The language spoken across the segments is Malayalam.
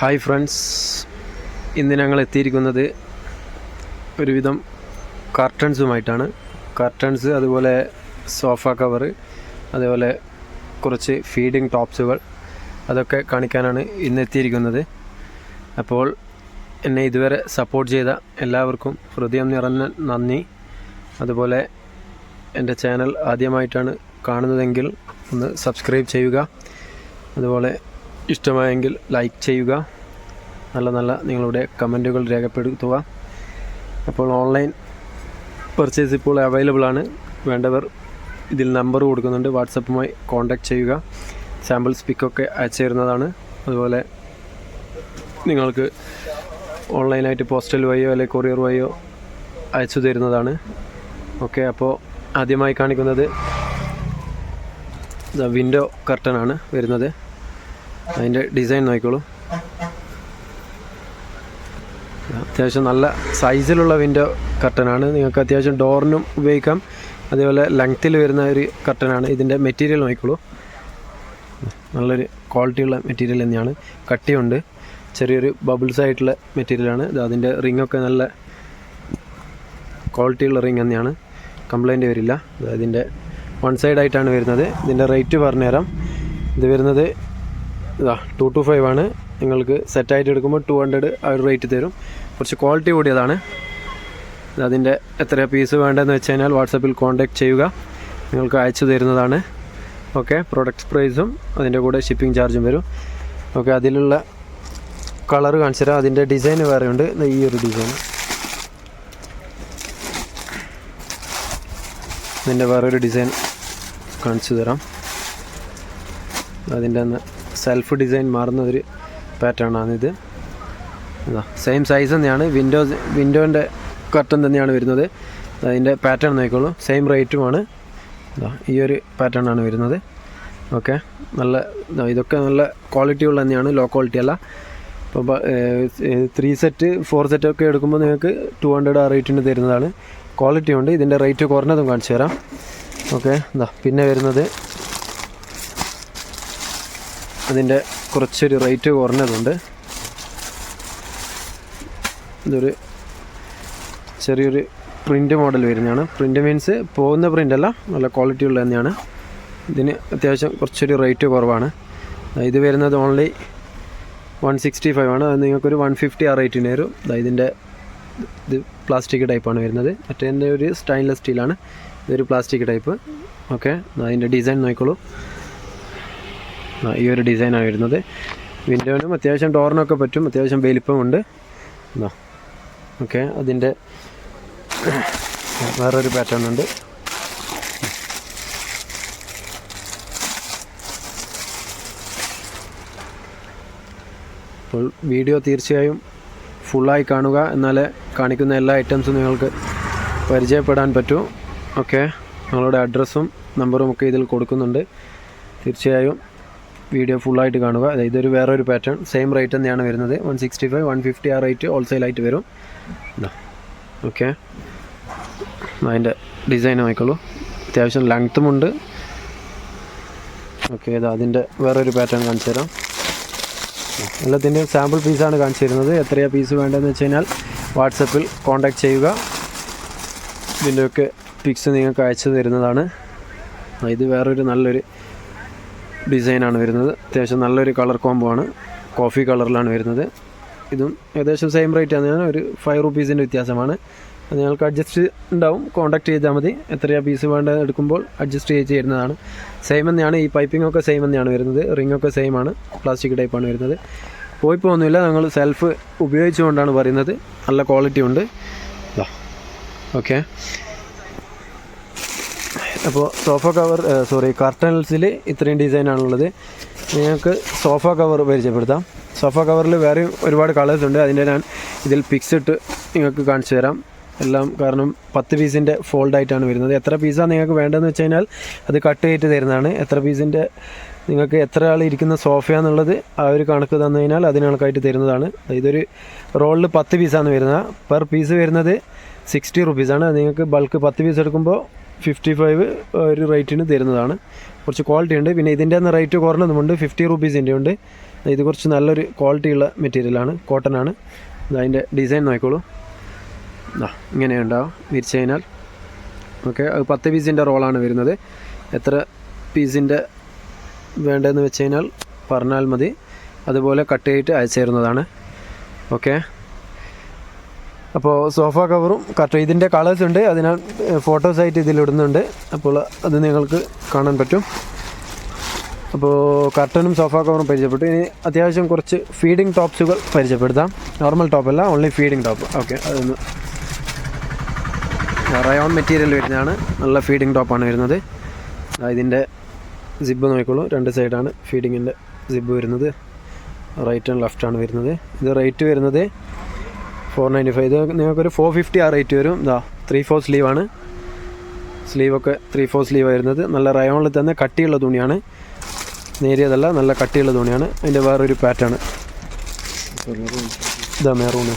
ഹായ് ഫ്രണ്ട്സ്, ഇന്ന് ഞങ്ങൾ എത്തിയിരിക്കുന്നത് ഒരുവിധം കർട്ടൻസുമായിട്ടാണ്. കർട്ടൻസ്, അതുപോലെ സോഫ കവർ, അതുപോലെ കുറച്ച് ഫീഡിങ് ടോപ്സുകൾ, അതൊക്കെ കാണിക്കാനാണ് ഇന്ന് എത്തിയിരിക്കുന്നത്. അപ്പോൾ എന്നെ ഇതുവരെ സപ്പോർട്ട് ചെയ്ത എല്ലാവർക്കും ഹൃദയം നിറഞ്ഞ നന്ദി. അതുപോലെ എൻ്റെ ചാനൽ ആദ്യമായിട്ടാണ് കാണുന്നതെങ്കിൽ ഒന്ന് സബ്സ്ക്രൈബ് ചെയ്യുക. അതുപോലെ ഇഷ്ടമായെങ്കിൽ ലൈക്ക് ചെയ്യുക. നല്ല നിങ്ങളുടെ കമൻറ്റുകൾ രേഖപ്പെടുത്തുക. അപ്പോൾ ഓൺലൈൻ പർച്ചേസ് ഇപ്പോൾ അവൈലബിൾ ആണ്. വേണ്ടവർ ഇതിൽ നമ്പർ കൊടുക്കുന്നുണ്ട്, വാട്സപ്പുമായി കോൺടാക്റ്റ് ചെയ്യുക. സാമ്പിൾസ് പിക്കൊക്കെ അയച്ചു തരുന്നതാണ്. അതുപോലെ നിങ്ങൾക്ക് ഓൺലൈനായിട്ട് പോസ്റ്റൽ വഴിയോ അല്ലെങ്കിൽ കൊറിയർ വഴിയോ അയച്ചു തരുന്നതാണ്. ഓക്കെ, അപ്പോൾ ആദ്യമായി കാണിക്കുന്നത് വിൻഡോ കർട്ടനാണ് വരുന്നത്. അതിൻ്റെ ഡിസൈൻ നോക്കിക്കോളൂ. അത്യാവശ്യം നല്ല സൈസിലുള്ള വിൻഡോ കർട്ടനാണ്. നിങ്ങൾക്ക് അത്യാവശ്യം ഡോറിനും ഉപയോഗിക്കാം. അതേപോലെ ലെങ്ത്തിൽ വരുന്ന ഒരു കർട്ടനാണ്. ഇതിൻ്റെ മെറ്റീരിയൽ നോക്കിക്കോളൂ. നല്ലൊരു ക്വാളിറ്റിയുള്ള മെറ്റീരിയൽ തന്നെയാണ്. കട്ടിയുണ്ട്, ചെറിയൊരു ബബിൾസ് ആയിട്ടുള്ള മെറ്റീരിയലാണ്. അതിൻ്റെ റിങ്ങൊക്കെ നല്ല ക്വാളിറ്റിയുള്ള റിങ് തന്നെയാണ്, കംപ്ലൈൻറ്റ് വരില്ല. ഇതിൻ്റെ വൺ സൈഡായിട്ടാണ് വരുന്നത്. ഇതിൻ്റെ റേറ്റ് പറഞ്ഞുതരാം. ഇത് വരുന്നത് 225 ആണ്. നിങ്ങൾക്ക് സെറ്റായിട്ട് എടുക്കുമ്പോൾ 200 ആ ഒരു റേറ്റ് തരും. കുറച്ച് ക്വാളിറ്റി കൂടിയതാണ്. അതിൻ്റെ എത്ര പീസ് വേണ്ടതെന്ന് വെച്ച് കഴിഞ്ഞാൽ വാട്സപ്പിൽ കോൺടാക്റ്റ് ചെയ്യുക, നിങ്ങൾക്ക് അയച്ചു തരുന്നതാണ്. ഓക്കെ, പ്രൊഡക്റ്റ് പ്രൈസും അതിൻ്റെ കൂടെ ഷിപ്പിംഗ് ചാർജും വരും. ഓക്കെ, അതിലുള്ള കളർ കാണിച്ചു തരാം. അതിൻ്റെ ഡിസൈൻ വേറെ ഉണ്ട്. ഈ ഒരു ഡിസൈൻ, ഇതിൻ്റെ വേറൊരു ഡിസൈൻ കാണിച്ചു തരാം. അതിൻ്റെ അന്ന് സെൽഫ് ഡിസൈൻ മാറുന്ന ഒരു പാറ്റേണാണിത്. സെയിം സൈസ് തന്നെയാണ്. വിൻഡോൻ്റെ കർട്ടൻ തന്നെയാണ് വരുന്നത്. അതിൻ്റെ പാറ്റേൺ നോക്കിക്കോളൂ. സെയിം റേറ്റുമാണ്. ഈ ഒരു പാറ്റേണാണ് വരുന്നത്. ഓക്കെ, ഇതൊക്കെ നല്ല ക്വാളിറ്റി ഉള്ള തന്നെയാണ്, ലോ ക്വാളിറ്റി അല്ല. ഇപ്പോൾ 3 സെറ്റ് 4 സെറ്റൊക്കെ എടുക്കുമ്പോൾ നിങ്ങൾക്ക് 200 ആ റേറ്റിന് തരുന്നതാണ്. ക്വാളിറ്റി ഉണ്ട്. ഇതിൻ്റെ റേറ്റ് കുറഞ്ഞതും കാണിച്ചു തരാം. ഓക്കെ, പിന്നെ വരുന്നത് അതിൻ്റെ കുറച്ചൊരു റേറ്റ് കുറഞ്ഞതുണ്ട്. ഇതൊരു ചെറിയൊരു പ്രിൻ്റ് മോഡൽ വരുന്നതാണ്. പ്രിൻ്റ് മീൻസ് പോകുന്ന പ്രിൻ്റ് അല്ല, നല്ല ക്വാളിറ്റി ഉള്ളത് തന്നെയാണ്. ഇതിന് അത്യാവശ്യം കുറച്ചൊരു റേറ്റ് കുറവാണ്. ഇത് വരുന്നത് ഓൺലി 165 ആണ്. അത് നിങ്ങൾക്കൊരു 150 ആ റേറ്റിന് വരും. ഇത് പ്ലാസ്റ്റിക് ടൈപ്പാണ് വരുന്നത്. മറ്റേ ഒരു സ്റ്റൈൻലെസ് സ്റ്റീലാണ്. ഇതൊരു പ്ലാസ്റ്റിക് ടൈപ്പ്. ഓക്കെ, അതിൻ്റെ ഡിസൈൻ നോക്കിക്കോളൂ. ഈ ഒരു ഡിസൈനാണ് വരുന്നത്. വിൻഡോനും അത്യാവശ്യം ഡോറിനൊക്കെ പറ്റും. അത്യാവശ്യം വലിപ്പമുണ്ട്. ഓക്കെ, അതിൻ്റെ വേറൊരു പാറ്റേൺ ഉണ്ട്. അപ്പോൾ വീഡിയോ തീർച്ചയായും ഫുള്ളായി കാണുക, എന്നാലേ കാണിക്കുന്ന എല്ലാ ഐറ്റംസും നിങ്ങൾക്ക് പരിചയപ്പെടാൻ പറ്റൂ. ഓക്കെ, നിങ്ങളുടെ അഡ്രസ്സും നമ്പറും ഒക്കെ ഇതിൽ കൊടുക്കുന്നുണ്ട്. തീർച്ചയായും വീഡിയോ ഫുള്ളായിട്ട് കാണുക. ഇതൊരു വേറൊരു പാറ്റേൺ, സെയിം റേറ്റ് തന്നെയാണ് വരുന്നത്. 165 150 ആ റേറ്റ് ഹോൾസെയിലായിട്ട് വരും. ഓക്കെ, അതിൻ്റെ ഡിസൈൻ നോക്കിക്കോളൂ. അത്യാവശ്യം ലെങ്ത്തുമുണ്ട്. ഓക്കെ, അതിൻ്റെ വേറൊരു പാറ്റേൺ കാണിച്ചു തരാം. എല്ലാത്തിൻ്റെയും സാമ്പിൾ പീസാണ് കാണിച്ചു തരുന്നത്. എത്രയാ പീസ് വേണ്ടതെന്ന് വെച്ച് കഴിഞ്ഞാൽ വാട്സപ്പിൽ കോൺടാക്റ്റ് ചെയ്യുക. ഇതിൻ്റെയൊക്കെ പിക്സ് നിങ്ങൾക്ക് അയച്ചു തരുന്നതാണ്. ഇത് വേറൊരു നല്ലൊരു ഡിസൈനാണ് വരുന്നത്. അത്യാവശ്യം നല്ലൊരു കളർ കോംബോ ആണ്. കോഫി കളറിലാണ് വരുന്നത്. ഇതും ഏകദേശം സെയിം റേറ്റ് തന്നെയാണ്. ഒരു 5 റുപ്പീസിൻ്റെ വ്യത്യാസമാണ്. അത് നിങ്ങൾക്ക് അഡ്ജസ്റ്റ് ഉണ്ടാവും. കോൺടാക്ട് ചെയ്താൽ മതി. എത്രയാ പീസ് വേണ്ടത് എടുക്കുമ്പോൾ അഡ്ജസ്റ്റ് ചെയ്ത് തരുന്നതാണ്. സെയിം തന്നെയാണ്. ഈ പൈപ്പിങ്ങൊക്കെ സെയിം തന്നെയാണ് വരുന്നത്. റിങ്ങൊക്കെ സെയിം ആണ്. പ്ലാസ്റ്റിക് ടൈപ്പാണ് വരുന്നത്. പോയിപ്പോന്നുമില്ല. ഞങ്ങൾ സെൽഫ് ഉപയോഗിച്ചുകൊണ്ടാണ് പറയുന്നത്. നല്ല ക്വാളിറ്റി ഉണ്ട്. ഓക്കെ, അപ്പോൾ കർട്ടൻസിൽ ഇത്രയും ഡിസൈനാണുള്ളത്. നിങ്ങൾക്ക് സോഫ കവർ പരിചയപ്പെടുത്താം. സോഫ കവറിൽ വേറെയും ഒരുപാട് കളേഴ്സ് ഉണ്ട്. അതിൻ്റെ ഞാൻ ഇതിൽ പിക്സ് ഇട്ട് നിങ്ങൾക്ക് കാണിച്ചു തരാം എല്ലാം. കാരണം 10 പീസിൻ്റെ ഫോൾഡായിട്ടാണ് വരുന്നത്. എത്ര പീസാണ് നിങ്ങൾക്ക് വേണ്ടതെന്ന് വെച്ച് കഴിഞ്ഞാൽ അത് കട്ട് ചെയ്തിട്ട് തരുന്നതാണ്. എത്ര പീസിൻ്റെ നിങ്ങൾക്ക് എത്ര ആൾ ഇരിക്കുന്ന സോഫയാണെന്നുള്ളത് ആ ഒരു കണക്ക് തന്നു കഴിഞ്ഞാൽ അതിന് കണക്കായിട്ട് തരുന്നതാണ്. ഇതൊരു റോളിൽ 10 പീസാണ് വരുന്നത്. പെർ പീസ് വരുന്നത് 60 റുപ്പീസാണ്. നിങ്ങൾക്ക് ബൾക്ക് 10 പീസ് എടുക്കുമ്പോൾ 55 ഒരു റേറ്റിന് തരുന്നതാണ്. കുറച്ച് ക്വാളിറ്റി ഉണ്ട്. പിന്നെ ഇതിൻ്റെ തന്നെ റേറ്റ് കുറഞ്ഞതുമുണ്ട്. 50 റുപ്പീസിൻ്റെ ഉണ്ട്, ഇത് കുറച്ച് നല്ലൊരു ക്വാളിറ്റിയുള്ള മെറ്റീരിയലാണ്, കോട്ടൺ ആണ്. അതിൻ്റെ ഡിസൈൻ നോക്കിക്കോളൂ. ഇങ്ങനെയുണ്ടാവും വിരിച്ച് കഴിഞ്ഞാൽ. ഓക്കെ, അത് 10 പീസിൻ്റെ റോളാണ് വരുന്നത്. എത്ര പീസിൻ്റെ വേണ്ടതെന്ന് വെച്ച് കഴിഞ്ഞാൽ പറഞ്ഞാൽ മതി, അതുപോലെ കട്ട് ചെയ്തിട്ട് അയച്ചു തരുന്നതാണ്. ഓക്കെ, അപ്പോൾ സോഫ കവറും ഇതിൻ്റെ കളേഴ്സ് ഉണ്ട്, അത് ഞാൻ ഫോട്ടോസായിട്ട് ഇതിലിടുന്നുണ്ട്. അപ്പോൾ അത് നിങ്ങൾക്ക് കാണാൻ പറ്റും. അപ്പോൾ കർട്ടനും സോഫ കവറും പരിചയപ്പെട്ടു. ഇനി അത്യാവശ്യം കുറച്ച് ഫീഡിങ് ടോപ്സുകൾ പരിചയപ്പെടുത്താം. നോർമൽ ടോപ്പല്ല, ഓൺലി ഫീഡിങ് ടോപ്പ്. ഓക്കെ, അതൊന്ന് റയോൺ മെറ്റീരിയൽ വരുന്നതാണ്. നല്ല ഫീഡിങ് ടോപ്പാണ് വരുന്നത്. ഇതിൻ്റെ സിബ് നോക്കിക്കോളൂ, 2 സൈഡാണ് ഫീഡിങ്ങിൻ്റെ സിബ് വരുന്നത്. റൈറ്റ് ആൻഡ് ലെഫ്റ്റ് ആണ് വരുന്നത്. ഇത് റേറ്റ് വരുന്നത് 495. ഇത് നിങ്ങൾക്കൊരു 450 ആ റേറ്റ് വരും. 3/4 സ്ലീവാണ്. സ്ലീവൊക്കെ 3/4 സ്ലീവ് വരുന്നത്. നല്ല റയോണിൽ തന്നെ കട്ടിയുള്ള തുണിയാണ്, നേരിയതല്ല, നല്ല കട്ടിയുള്ള തുണിയാണ്. അതിൻ്റെ വേറൊരു പാറ്റേൺ മെറൂണ്.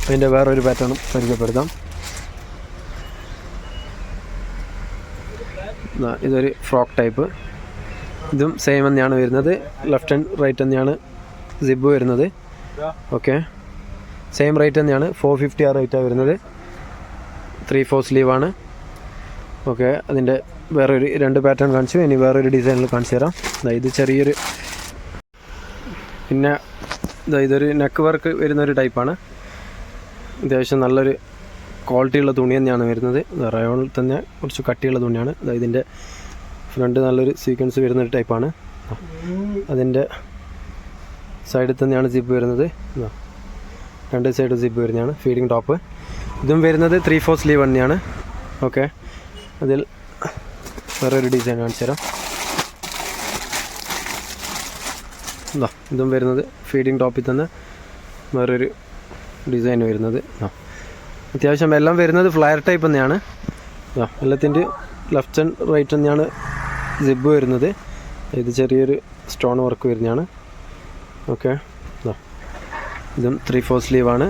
അതിൻ്റെ വേറൊരു പാറ്റേൺ പരിചയപ്പെടുത്താം. ഇതൊരു ഫ്രോക്ക് ടൈപ്പ്. ഇതും സെയിം തന്നെയാണ് വരുന്നത്. ലെഫ്റ്റ് ആൻഡ് റൈറ്റ് തന്നെയാണ് സിബ് വരുന്നത്. ഓക്കെ, സെയിം റേറ്റ് തന്നെയാണ്. 450 ആ റേറ്റാണ് വരുന്നത്. 3/4 സ്ലീവാണ്. ഓക്കെ, അതിൻ്റെ വേറൊരു 2 പാറ്റേൺ കാണിച്ചു. ഇനി വേറൊരു ഡിസൈനിൽ കാണിച്ചു തരാം. ഇത് ചെറിയൊരു, പിന്നെ ഇതൊരു നെക്ക് വർക്ക് വരുന്നൊരു ടൈപ്പാണ്. അത്യാവശ്യം നല്ലൊരു ക്വാളിറ്റിയുള്ള തുണി തന്നെയാണ് വരുന്നത്. റയോണിൽ തന്നെ കുറച്ച് കട്ടിയുള്ള തുണിയാണ്. ഇതിൻ്റെ ഫ്രണ്ട് നല്ലൊരു സീക്വൻസ് വരുന്നൊരു ടൈപ്പാണ്. അതിൻ്റെ സൈഡിൽ തന്നെയാണ് സിബ് വരുന്നത്. 2 സൈഡ് സിബ് വരുന്നതാണ് ഫീഡിങ് ടോപ്പ്. ഇതും വരുന്നത് 3/4 സ്ലീവ് തന്നെയാണ്. ഓക്കെ, അതിൽ വേറൊരു ഡിസൈൻ കാണിച്ചു തരാം. ഇതും വരുന്നത് ഫീഡിങ് ടോപ്പിൽ തന്നെ വേറൊരു ഡിസൈൻ വരുന്നത്. അത്യാവശ്യം എല്ലാം വരുന്നത് ഫ്ലയർ ടൈപ്പ് തന്നെയാണ്. എല്ലാത്തിൻ്റെ ലെഫ്റ്റ് ആൻഡ് റൈറ്റ് തന്നെയാണ് സിബ് വരുന്നത്. ഇത് ചെറിയൊരു സ്റ്റോൺ വർക്ക് വരുന്നതാണ്. ഓക്കെ, ഇതും 3/4 സ്ലീവാണ്.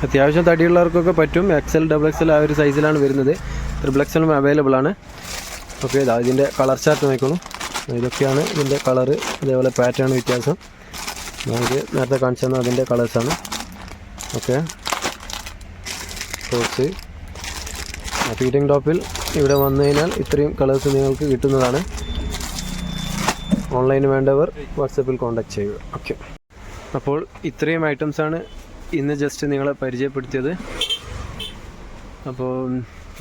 അത്യാവശ്യം തടിയുള്ളവർക്കൊക്കെ പറ്റും. XL, XXL ആ ഒരു സൈസിലാണ് വരുന്നത്. XXL അവൈലബിൾ ആണ്. ഓക്കെ, ഇതിൻ്റെ കളർ ചാർട്ട് നോക്കിക്കോളൂ. ഇതൊക്കെയാണ് ഇതിൻ്റെ കളറ്, അതേപോലെ പാറ്റേൺ വ്യത്യാസം. നമുക്ക് നേരത്തെ കാണിച്ചു തന്ന അതിൻ്റെ കളേഴ്സാണ്. ഓക്കെ, ഷോർട്സ് ഫീഡിങ് ടോപ്പിൽ ഇവിടെ വന്നു കഴിഞ്ഞാൽ ഇത്രയും കളേഴ്സ് നിങ്ങൾക്ക് കിട്ടുന്നതാണ്. ഓൺലൈന് വേണ്ടവർ വാട്സപ്പിൽ കോൺടാക്ട് ചെയ്യുക. ഓക്കെ, അപ്പോൾ ഇത്രയും ഐറ്റംസാണ് ഇന്ന് ജസ്റ്റ് നിങ്ങളെ പരിചയപ്പെടുത്തിയത്. അപ്പോൾ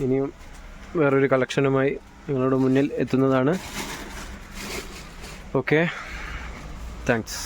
ഇനിയും വേറൊരു കളക്ഷനുമായി നിങ്ങളുടെ മുന്നിൽ എത്തുന്നതാണ്. Okay, thanks.